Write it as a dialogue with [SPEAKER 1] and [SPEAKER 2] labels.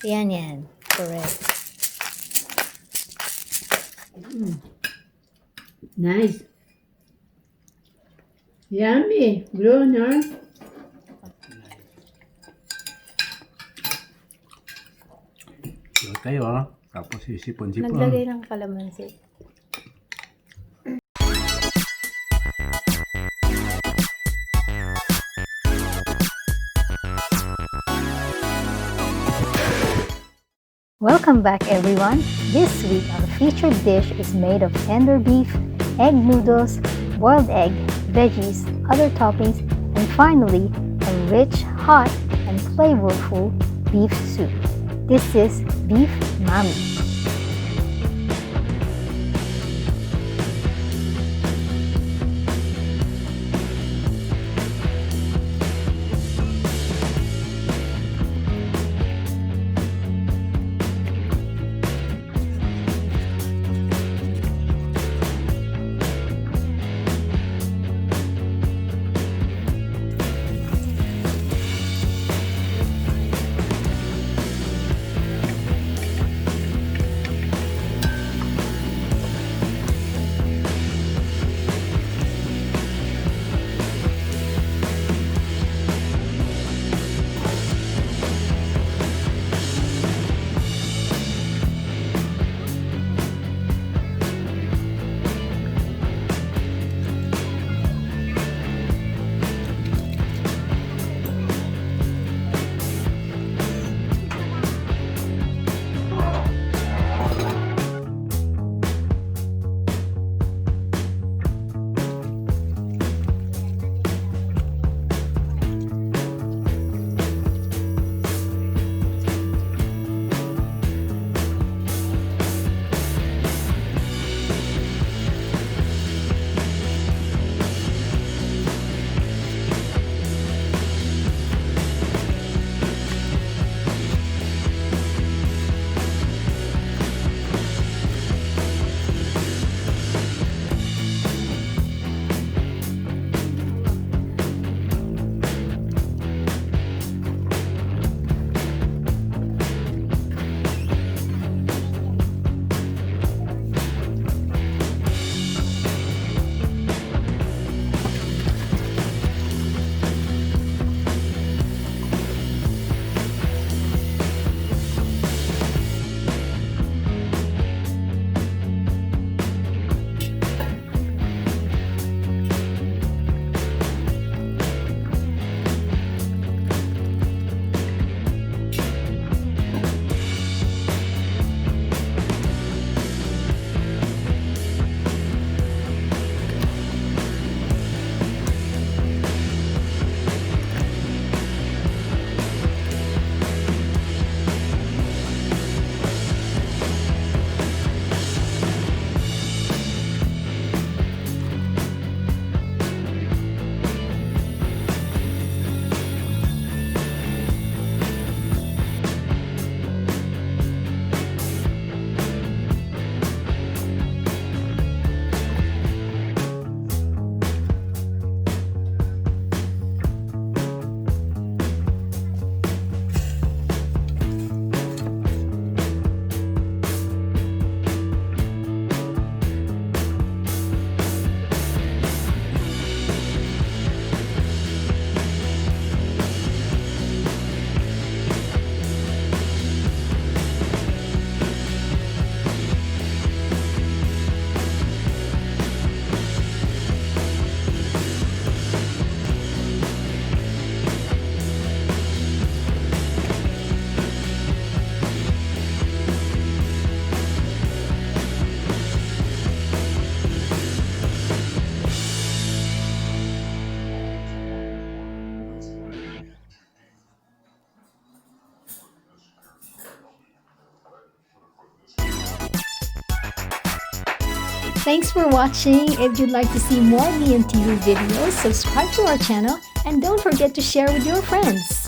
[SPEAKER 1] Yan yan. Correct.
[SPEAKER 2] Nice. Yummy. Groner.
[SPEAKER 3] So tayo, tapos sisipon-sipon.
[SPEAKER 1] Naglagay ng kalamansi. Welcome back everyone. This week our featured dish is made of tender beef, egg noodles, boiled egg, veggies, other toppings, and finally a rich, hot, and flavorful beef soup. This is Beef Mami. Thanks for watching. If you'd like to see more BMTV videos, subscribe to our channel and don't forget to share with your friends.